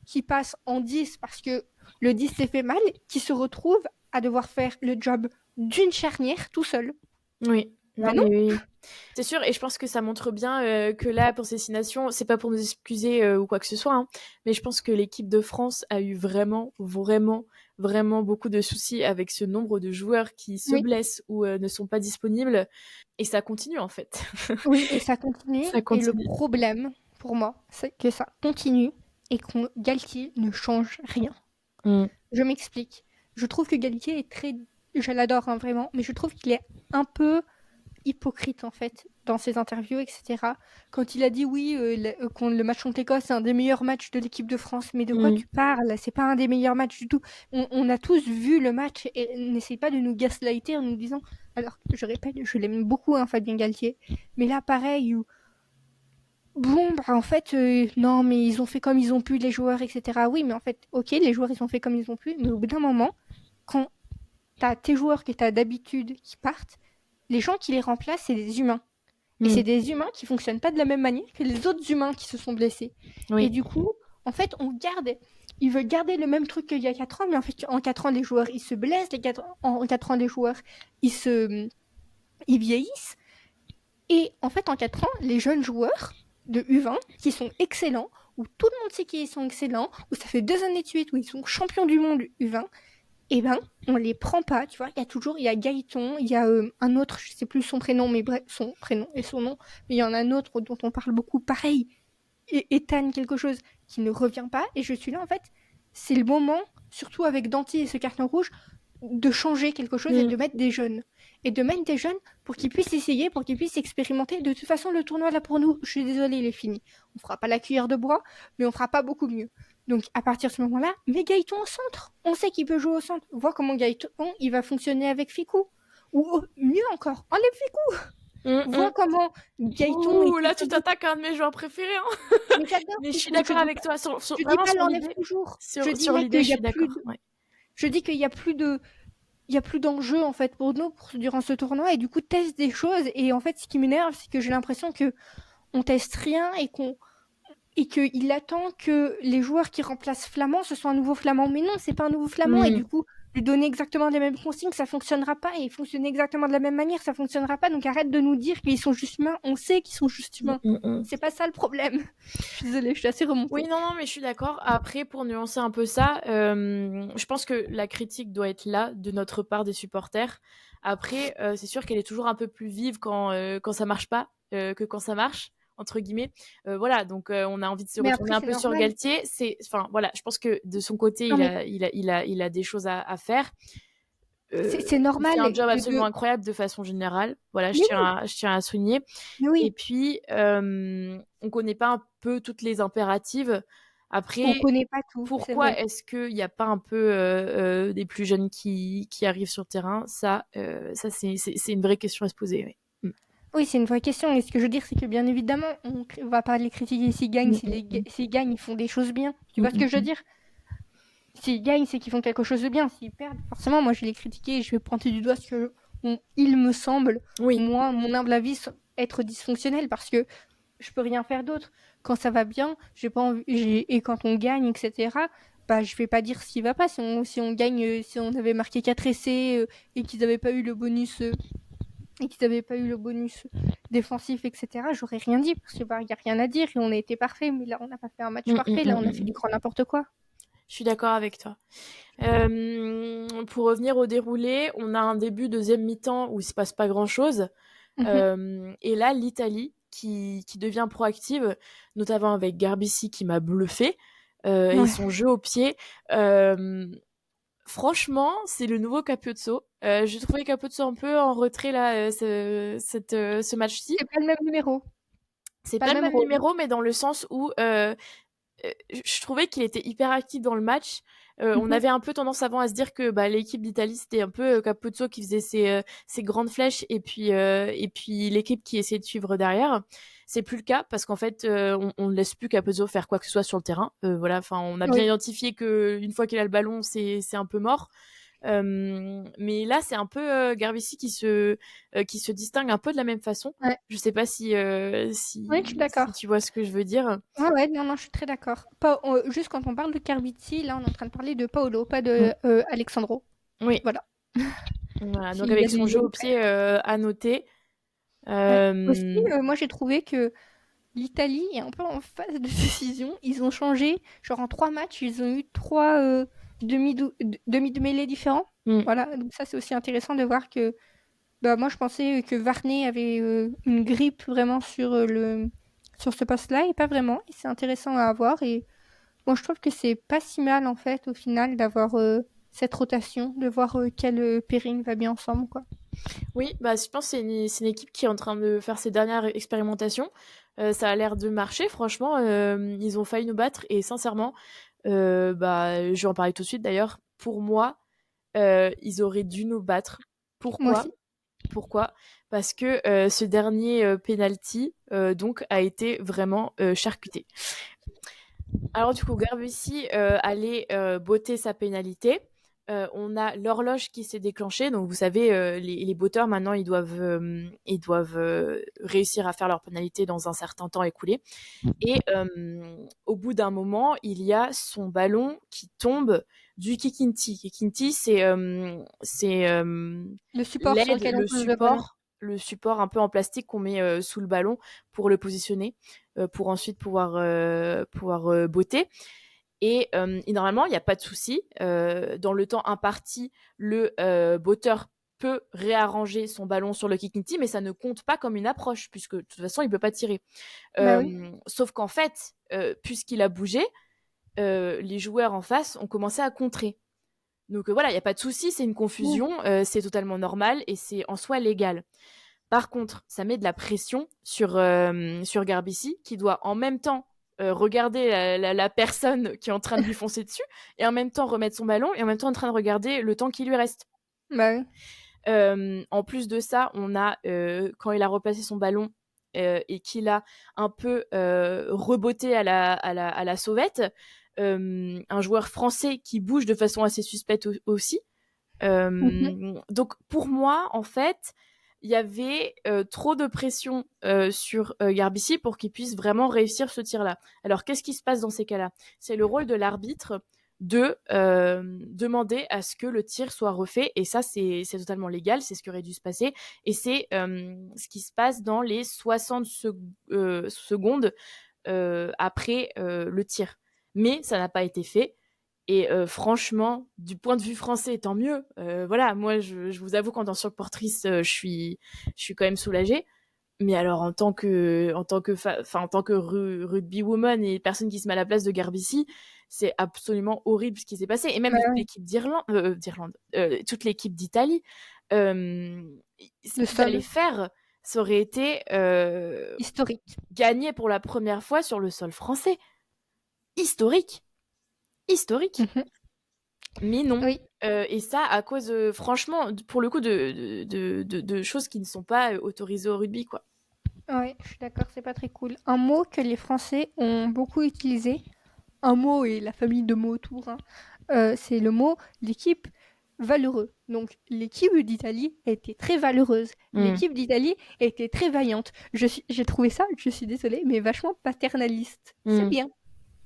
qui passe en 10 parce que le 10 s'est fait mal, qui se retrouve à devoir faire le job d'une charnière tout seul. Oui. Non, Bah non. mais oui. C'est sûr, et je pense que ça montre bien que là, pour ces 6 nations, c'est pas pour nous excuser ou quoi que ce soit, hein, mais je pense que l'équipe de France a eu vraiment, vraiment, vraiment beaucoup de soucis avec ce nombre de joueurs qui se Oui, blessent ou ne sont pas disponibles, et ça continue en fait. oui, et ça continue. Ça Et le continue. problème, pour moi, c'est que ça continue et que Galtier ne change rien. Mm. Je m'explique. Je trouve que Galtier est très... Je l'adore, hein, vraiment, mais je trouve qu'il est un peu hypocrite, en fait, dans ses interviews, etc. Quand il a dit, oui, le match contre l'Écosse, c'est un des meilleurs matchs de l'équipe de France. Mais de quoi Mm. tu parles? C'est pas un des meilleurs matchs du tout. On a tous vu le match et n'essaye pas de nous gaslighter en nous disant... Alors, je répète, je l'aime beaucoup, hein, Fabien Galtier. Mais là, pareil, bon, bah en fait, non, mais ils ont fait comme ils ont pu, les joueurs, etc. Oui, mais en fait, ok, les joueurs, ils ont fait comme ils ont pu, mais au bout d'un moment, quand t'as tes joueurs que t'as d'habitude qui partent, les gens qui les remplacent, c'est des humains. Et Mm. c'est des humains qui fonctionnent pas de la même manière que les autres humains qui se sont blessés. Et Oui. du coup, en fait, ils veulent garder le même truc qu'il y a 4 ans, mais en fait, en 4 ans, les joueurs, ils se blessent, en 4 ans, les joueurs, ils vieillissent. Et en fait, en 4 ans, les jeunes joueurs de U20 qui sont excellents, où tout le monde sait qu'ils sont excellents, où ça fait 2 années de suite où ils sont champions du monde U20, et ben on les prend pas, tu vois. Il y a Gaëton, il y a un autre, je sais plus son prénom, mais bref, son prénom et son nom, mais il y en a un autre dont on parle beaucoup, pareil, Ethan quelque chose, qui ne revient pas, et je suis là en fait, c'est le moment, surtout avec Danti et ce carton rouge, de changer quelque chose et Mm. de mettre des jeunes. Et de mettre des jeunes pour qu'ils puissent essayer, pour qu'ils puissent expérimenter. De toute façon, le tournoi là pour nous, je suis désolée, il est fini. On fera pas la cuillère de bois, mais on fera pas beaucoup mieux. Donc à partir de ce moment-là, mets Gaëton au centre. On sait qu'il peut jouer au centre. Vois comment Gaëton, il va fonctionner avec Ficou. Ou mieux encore, enlève Ficou. Mm, Vois mm. comment Gaëton Ouh, est là tu capable de... t'attaques à un de mes joueurs préférés, hein. Mais j'adore Mais je suis Ficou. d'accord avec toi, Je dis vraiment pas sur l'enlève l'idée. toujours. Je Sur, dis sur là l'idée, qu'il je y a suis plus d'accord. de... Ouais. Je dis qu'il y a plus de... Il y a plus d'enjeux en fait pour nous durant ce tournoi et du coup teste des choses et en fait ce qui m'énerve c'est que j'ai l'impression que on teste rien et qu'il attend que les joueurs qui remplacent Flamand ce soit un nouveau Flamand, mais non c'est pas un nouveau Flamand et Mm. du coup lui donner exactement les mêmes consignes ça fonctionnera pas et fonctionner exactement de la même manière ça fonctionnera pas, donc arrête de nous dire qu'ils sont juste humains, on sait qu'ils sont juste Mm, humains, mm, mm. c'est pas ça le problème. Je suis désolée, je suis assez Oui, remontée. non, non, mais je suis d'accord. Après, pour nuancer un peu ça, je pense que la critique doit être là de notre part des supporters. Après, c'est sûr qu'elle est toujours un peu plus vive quand ça marche pas que quand ça marche, entre guillemets. Voilà, donc on a envie de se Mais retourner après un c'est peu sur normal. Galtier. Enfin, voilà, je pense que de son côté, Non mais il a des choses à faire. c'est Il fait normal un job absolument de... incroyable de façon générale. Voilà, Mais oui, je tiens à souligner. mais Et oui. puis, on connaît pas un peu toutes les impératives. On Après, connaît pas tout, c'est pourquoi vrai. est-ce qu'il n'y a pas un peu des plus jeunes qui arrivent sur le terrain? Ça c'est une vraie question à se poser. Ouais. Oui, c'est une vraie question. Et ce que je veux dire, c'est que bien évidemment, on va pas les critiquer s'ils gagnent, Mm, mm, mm, s'ils gagnent, ils font des choses bien. Tu mm, vois ce que mm, je veux mm. dire? S'ils gagnent, c'est qu'ils font quelque chose de bien. S'ils perdent, forcément, moi, je vais les critiquer et je vais pointer du doigt ce que il me semble, Oui, moi, mon humble avis, être dysfonctionnel parce que je peux rien faire d'autre. Quand ça va bien, j'ai pas envie, et quand on gagne, etc., bah, je vais pas dire ce qui va pas. Si on gagne, si on avait marqué 4 essais et qu'ils avaient pas eu le bonus, défensif, etc., j'aurais rien dit parce que bah, y a rien à dire et on a été parfait. Mais là, on n'a pas fait un match Mm, mm, parfait. Là, mm, on a fait mm. du grand n'importe quoi. Je suis d'accord avec toi. Pour revenir au déroulé, on a un début deuxième mi-temps où il se passe pas grand-chose. Mhm. Et là, l'Italie qui devient proactive, notamment avec Garbici qui m'a bluffé, et Ouais. son jeu au pied. Euh, Franchement, c'est le nouveau Capuzzo. J'ai trouvé Capuzzo un peu en retrait là, ce match-ci. C'est pas le même numéro. C'est Pas pas le le même même rôle. numéro, mais dans le sens où je trouvais qu'il était hyper actif dans le match. On Mhm. avait un peu tendance avant à se dire que bah, l'équipe d'Italie c'était un peu Capuzzo qui faisait ses grandes flèches et puis l'équipe qui essayait de suivre derrière. C'est plus le cas parce qu'en fait on ne laisse plus Capuzzo faire quoi que ce soit sur le terrain. Voilà, enfin on a bien Oui. identifié que une fois qu'il a le ballon c'est un peu mort. Mais là, c'est un peu Garbici qui se distingue un peu de la même façon. Ouais. Je sais pas Oui, je suis si d'accord. tu vois ce que je veux dire. Ouais, ouais, non, non, je suis très d'accord. Juste quand on parle de Carbizzi, là, on est en train de parler de Paolo, pas Mm. de Alexandro. Oui, Voilà. voilà. Donc S'il y a avec son des jeu au jeunes. pied à noter. Ouais. Aussi, Euh, moi, j'ai trouvé que l'Italie est un peu en phase de décision. Ils ont changé, genre en 3 matchs, ils ont eu 3 demi de mêlée différents. mm. Voilà, donc ça, c'est aussi intéressant de voir que. Bah, moi, je pensais que Varney avait une grippe vraiment sur ce poste-là, et pas vraiment. Et c'est intéressant à avoir. Et moi, je trouve que c'est pas si mal, en fait, au final, d'avoir cette rotation, de voir quel pairing va bien ensemble, quoi. Oui, bah, je pense que c'est une équipe qui est en train de faire ses dernières expérimentations. Ça a l'air de marcher, franchement. Ils ont failli nous battre et sincèrement, bah, je vais en parler tout de suite d'ailleurs. Pour moi, ils auraient dû nous battre. Moi Pourquoi? aussi. Pourquoi? Parce que ce dernier penalty donc a été vraiment charcuté. Alors du coup, Garbussi allait botter sa pénalité. On a l'horloge qui s'est déclenchée. Donc vous savez, les botteurs maintenant, ils doivent réussir à faire leur pénalité dans un certain temps écoulé. Et au bout d'un moment, il y a son ballon qui tombe du Kikinti. Kikinti, c'est Le support sur l'aide, lequel on pose le ballon. le support un peu en plastique qu'on met sous le ballon pour le positionner, pour ensuite pouvoir botter. Et normalement, il n'y a pas de souci. Dans le temps imparti, le botteur peut réarranger son ballon sur le Kikinti, mais ça ne compte pas comme une approche, puisque de toute façon, il ne peut pas tirer. Bah oui. Sauf qu'en fait, puisqu'il a bougé, les joueurs en face ont commencé à contrer. Donc voilà, il n'y a pas de souci, c'est une Oui. confusion, c'est totalement normal et c'est en soi légal. Par contre, ça met de la pression sur Garbici qui doit en même temps regarder la personne qui est en train de lui foncer dessus et en même temps remettre son ballon et en même temps en train de regarder le temps qui lui reste. Bah oui. En plus de ça, on a quand il a replacé son ballon et qu'il a un peu reboté à la sauvette, un joueur français qui bouge de façon assez suspecte aussi. Mhm. Donc pour moi, en fait, il y avait trop de pression sur Garbici pour qu'il puisse vraiment réussir ce tir-là. Alors qu'est-ce qui se passe dans ces cas-là? C'est le rôle de l'arbitre de demander à ce que le tir soit refait et ça c'est totalement légal, c'est ce qui aurait dû se passer et c'est ce qui se passe dans les 60 secondes après le tir. Mais ça n'a pas été fait et franchement, du point de vue français, tant mieux. Voilà, moi, je vous avoue qu'en tant que supportrice, je suis quand même soulagée. Mais alors, en tant que rugby woman et personne qui se met à la place de Garbici, c'est absolument horrible ce qui s'est passé. Et même Bah toute oui. l'équipe d'Irlande, toute l'équipe d'Italie, euh, ce Le qu'ils allaient sol. faire, ça aurait été Historique. gagner pour la première fois sur le sol français. historique. Historique. Mhm. Mais non. Oui, Et ça, à cause, franchement, pour le coup, de choses qui ne sont pas autorisées au rugby, quoi. ouais, je suis d'accord, c'est pas très cool. Un mot que les Français ont beaucoup utilisé, un mot et la famille de mots autour, hein, c'est le mot l'équipe valeureux. Donc l'équipe d'Italie était très valeureuse. Mm. L'équipe d'Italie était très vaillante. J'ai trouvé ça, je suis désolée, mais vachement paternaliste. C'est Mm. bien.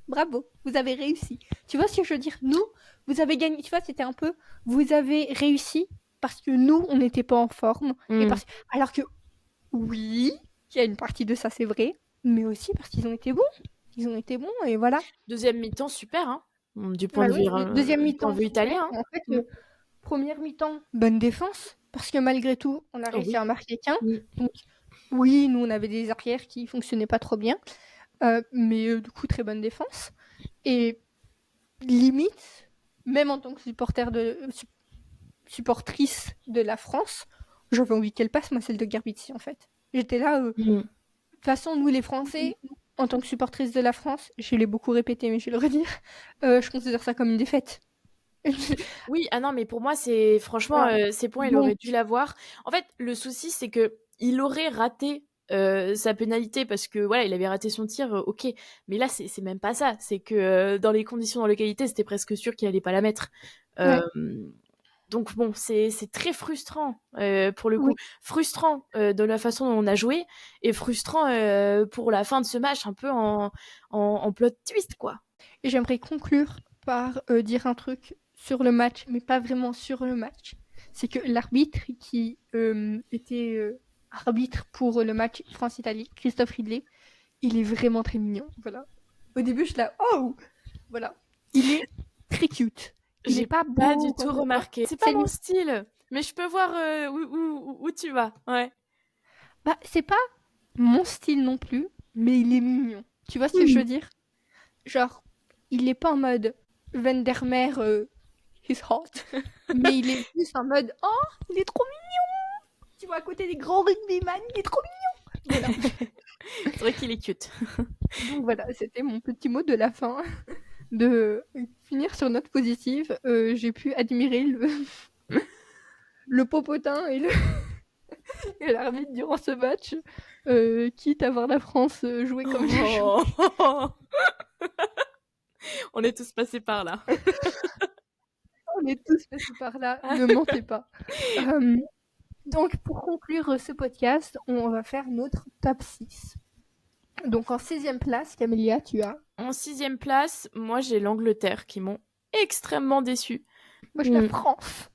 Bravo, vous avez réussi. Tu vois ce que je veux dire? Nous, vous avez gagné. Tu vois, c'était un peu, vous avez réussi parce que nous, on n'était pas en forme. Et Mm. parce alors que oui, il y a une partie de ça, c'est vrai, mais aussi parce qu'ils ont été bons. Ils ont été bons et voilà. Deuxième mi-temps, super, hein, Bah oui, deuxième du point mi-temps, de vue super. italien. Hein. En fait, Mm. première mi-temps, bonne défense, parce que malgré tout, on a Oh réussi oui. à marquer qu'un. Mm. Donc, oui, nous, on avait des arrières qui fonctionnaient pas trop bien, mais du coup, très bonne défense. Et limite, même en tant que supportrice de la France, j'avais envie qu'elle passe, moi, celle de Garbiti, en fait. J'étais là, de Mm. toute façon, nous, les Français, en tant que supportrice de la France, je l'ai beaucoup répété, mais je vais le redire, je considère ça comme une défaite. Oui, ah non, mais pour moi, c'est franchement, Voilà. ces points, il Donc, aurait dû l'avoir. En fait, le souci, c'est que il aurait raté sa pénalité parce que voilà, il avait raté son tir, ok. Mais là, c'est même pas ça. C'est que dans les conditions dans lesquelles il était, c'était presque sûr qu'il allait pas la mettre. Euh, ouais, donc bon, c'est très frustrant pour le coup. oui. Frustrant de la façon dont on a joué et frustrant pour la fin de ce match, un peu en plot twist, quoi. Et j'aimerais conclure par dire un truc sur le match, mais pas vraiment sur le match. C'est que l'arbitre qui était arbitre pour le match France-Italie, Christophe Ridley, il est vraiment très mignon. Voilà. Au début, je la oh voilà. Il est très cute. Il est J'ai pas pas beau du ou quoi tout que ce soit. remarqué. C'est pas C'est mon lui. style, mais je peux voir où tu vas. Ouais. Bah, c'est pas mon style non plus, mais il est mignon. Tu vois ce que je Hmm. veux dire? Genre, il est pas en mode Vandermeer, he's hot. Mais il est plus en mode oh, il est trop mignon. Tu vois, à côté des grands rugbyman, il est trop mignon. Voilà. C'est vrai qu'il est cute. Donc voilà, c'était mon petit mot de la fin. De finir sur note positive, j'ai pu admirer le popotin et l'arbitre durant ce match, quitte à voir la France jouer comme elle a joué. Oh. On est tous passés par là. On est tous passés par là, ne mentez pas. Euh, donc pour conclure ce podcast, on va faire notre top 6. Donc en 6e place, Camélia, tu as. En sixième place, moi j'ai l'Angleterre qui m'ont extrêmement déçue. Moi, j'ai la Hmm. France.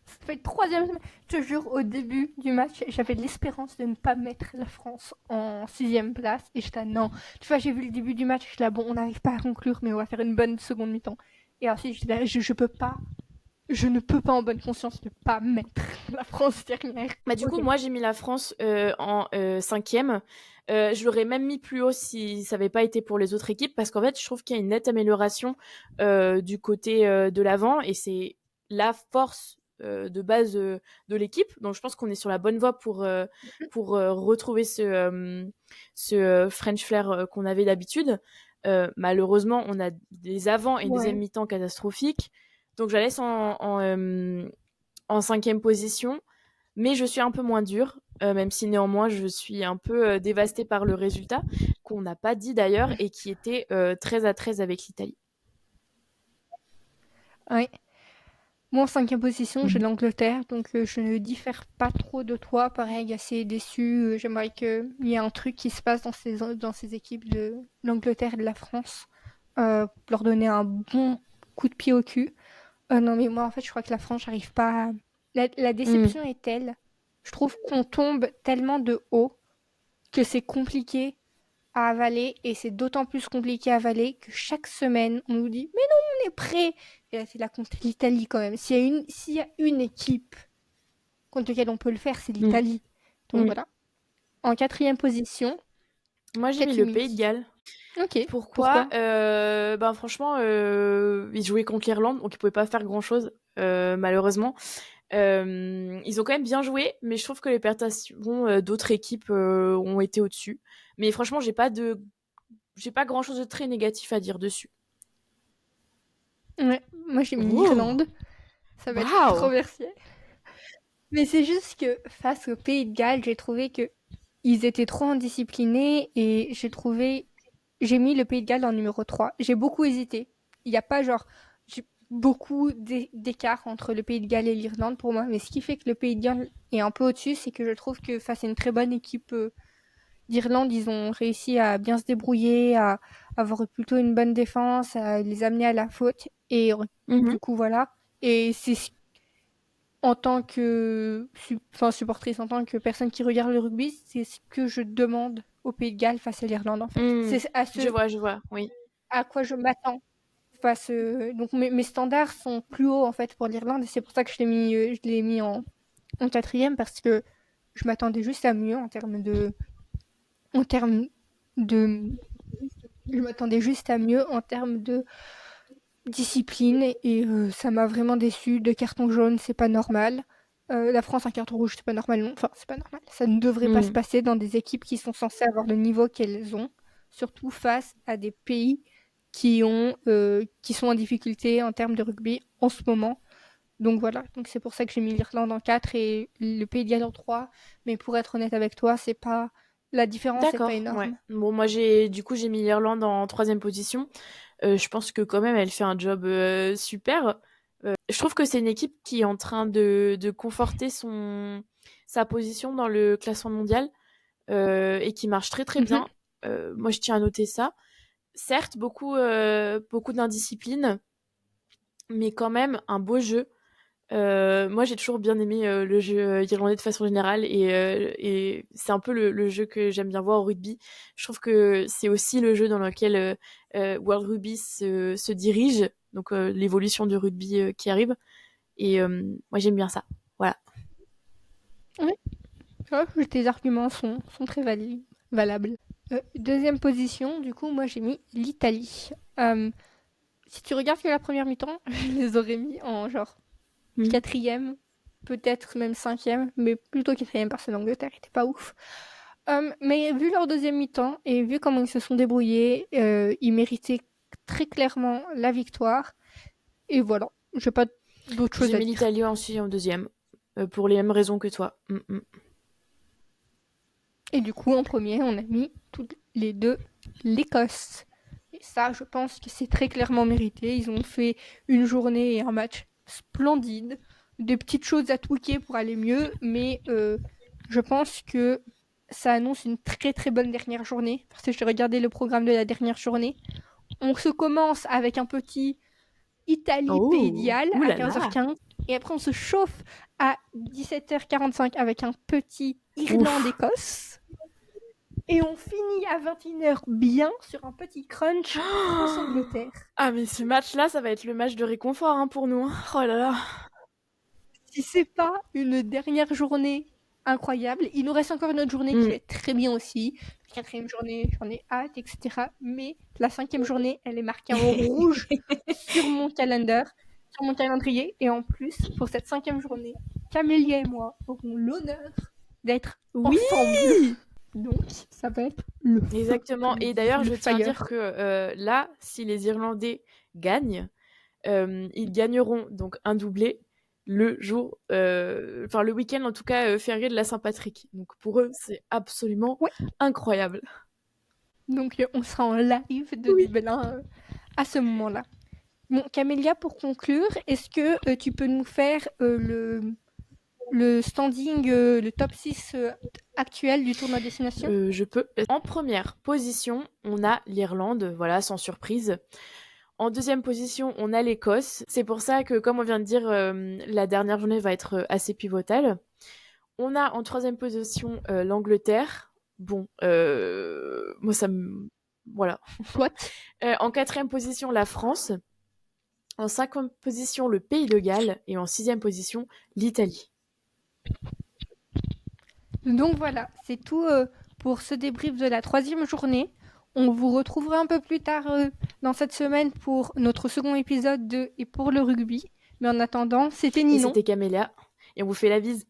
Ça fait 3e. Je te jure, au début du match, j'avais l'espérance de ne pas mettre la France en 6e place. Et j'étais non. Tu vois, j'ai vu le début du match, j'étais là, bon, on n'arrive pas à conclure, mais on va faire une bonne seconde mi-temps. Et ensuite, j'étais là, je peux pas. Je ne peux pas en bonne conscience ne pas mettre la France dernière. Bah, du coup, Ok. moi j'ai mis la France en cinquième. Je l'aurais même mis plus haut si ça n'avait pas été pour les autres équipes parce qu'en fait, je trouve qu'il y a une nette amélioration du côté de l'avant et c'est la force de base de l'équipe. Donc, je pense qu'on est sur la bonne voie pour retrouver ce French flair qu'on avait d'habitude. Malheureusement, on a des avant et deuxième Ouais. mi-temps catastrophiques. Donc, je la laisse en cinquième position. Mais je suis un peu moins dure, même si néanmoins je suis un peu dévastée par le résultat, qu'on n'a pas dit d'ailleurs, et qui était 13-13 avec l'Italie. Ouais. Moi, en 5e position, j'ai Mhm. l'Angleterre, donc je ne diffère pas trop de toi. Pareil, assez déçu. J'aimerais qu'il y ait un truc qui se passe dans ces équipes de l'Angleterre et de la France, pour leur donner un bon coup de pied au cul. Non, mais moi, en fait, je crois que la France, j'arrive pas. La Mm. déception est telle. Je trouve qu'on tombe tellement de haut que c'est compliqué à avaler, et c'est d'autant plus compliqué à avaler que chaque semaine, on nous dit mais non, on est prêt. Et là, c'est là contre l'Italie quand même. S'il y a une équipe contre laquelle on peut le faire, c'est Mm. l'Italie. Donc Mm. voilà. En 4e position, Moi j'ai mis le Pays de Ketumi. Galles. Ok. Pourquoi Pourquoi? Ben franchement, ils jouaient contre l'Irlande, donc ils pouvaient pas faire grand-chose, malheureusement. Ils ont quand même bien joué, mais je trouve que les prestations d'autres équipes ont été au-dessus. Mais franchement, j'ai pas de j'ai pas grand-chose de très négatif à dire dessus. Ouais, moi j'ai mis Oh! l'Irlande. Ça va être Waouh! controversé. Mais c'est juste que face au Pays de Galles, j'ai trouvé que ils étaient trop indisciplinés et j'ai mis le Pays de Galles en numéro 3. J'ai beaucoup hésité. Il n'y a pas beaucoup d'écart entre le Pays de Galles et l'Irlande pour moi, mais ce qui fait que le Pays de Galles est un peu au-dessus, c'est que je trouve que face à une très bonne équipe d'Irlande, ils ont réussi à bien se débrouiller, à avoir plutôt une bonne défense, à les amener à la faute et du coup voilà. Et c'est en tant que supportrice, en tant que personne qui regarde le rugby, c'est ce que je demande au Pays de Galles face à l'Irlande en fait. C'est Je vois, oui. à quoi je m'attends face. Donc mes standards sont plus hauts en fait pour l'Irlande et c'est pour ça que je l'ai mis en quatrième parce que je m'attendais juste à mieux en termes de, je m'attendais juste à mieux en termes de discipline et ça m'a vraiment déçu. 2 cartons jaunes, c'est pas normal. La France, un carton rouge, c'est pas normal non. Enfin, c'est pas normal. Ça ne devrait pas se passer dans des équipes qui sont censées avoir le niveau qu'elles ont, surtout face à des pays qui sont en difficulté en termes de rugby en ce moment. Donc voilà, donc c'est pour ça que j'ai mis l'Irlande en 4 et le Pays de Galles en 3. Mais pour être honnête avec toi, c'est pas la différence n'est pas D'accord, ouais. énorme. Bon, moi j'ai mis l'Irlande en 3e position. Je pense que quand même elle fait un job super. Je trouve que c'est une équipe qui est en train de conforter sa position dans le classement mondial et qui marche très très bien. Moi je tiens à noter ça. Certes, beaucoup d'indiscipline, mais quand même un beau jeu. Moi, j'ai toujours bien aimé le jeu irlandais de façon générale et c'est un peu le jeu que j'aime bien voir au rugby. Je trouve que c'est aussi le jeu dans lequel World Rugby se dirige, donc l'évolution du rugby qui arrive. Et moi, j'aime bien ça. Voilà. Oui, tes arguments sont très valables. Deuxième position, du coup, moi j'ai mis l'Italie. Si tu regardes que la première mi-temps, je les aurais mis en genre quatrième, peut-être même cinquième, mais plutôt quatrième parce que l'Angleterre était pas ouf. Mais vu leur deuxième mi-temps et vu comment ils se sont débrouillés, ils méritaient très clairement la victoire. Et voilà, j'ai pas d'autre chose J'ai à mis dire. l'Italie ensuite en deuxième, pour les mêmes raisons que toi. Et du coup, en premier, on a mis toutes les deux l'Écosse. Et ça, je pense que c'est très clairement mérité. Ils ont fait une journée et un match splendide. Des petites choses à tweaker pour aller mieux, mais je pense que ça annonce une très très bonne dernière journée. Parce que j'ai regardé le programme de la dernière journée. On se commence avec un petit Italie-Pays de Galles Ouh à là là. 15h15. Et après, on se chauffe à 17h45 avec un petit Irlande-Écosse. Et on finit à 21h bien sur un petit crunch France-Angleterre. Ah, mais ce match-là, ça va être le match de réconfort pour nous. Oh là là. Si c'est pas une dernière journée incroyable, il nous reste encore une autre journée qui va être très bien aussi. La 4e journée, j'en ai hâte, etc. Mais la 5e journée, elle est marquée en rouge sur mon calendrier. Et en plus, pour cette 5e journée, Camélia et moi aurons l'honneur d'être ensemble. Donc, ça va être le feu. Exactement. Et d'ailleurs, je tiens à dire que là, si les Irlandais gagnent, ils gagneront donc un doublé le week-end en tout cas férié de la Saint-Patrick. Donc pour eux, c'est absolument incroyable. Donc on sera en live de Dublin à ce moment-là. Bon, Camélia, pour conclure, est-ce que tu peux nous faire le standing, le top 6 actuel du tournoi destination? Je peux. En première position, on a l'Irlande, voilà, sans surprise. En deuxième position, on a l'Écosse. C'est pour ça que, comme on vient de dire, la dernière journée va être assez pivotale. On a en troisième position l'Angleterre. Bon, moi ça me... Voilà. En quatrième position, la France. En cinquième position, le Pays de Galles. Et en sixième position, l'Italie. Donc voilà, c'est tout pour ce débrief de la 3e journée. On vous retrouvera un peu plus tard dans cette semaine pour notre second épisode de Et pour le rugby. Mais en attendant, c'était Ninon. Et c'était Camélia. Et on vous fait la bise.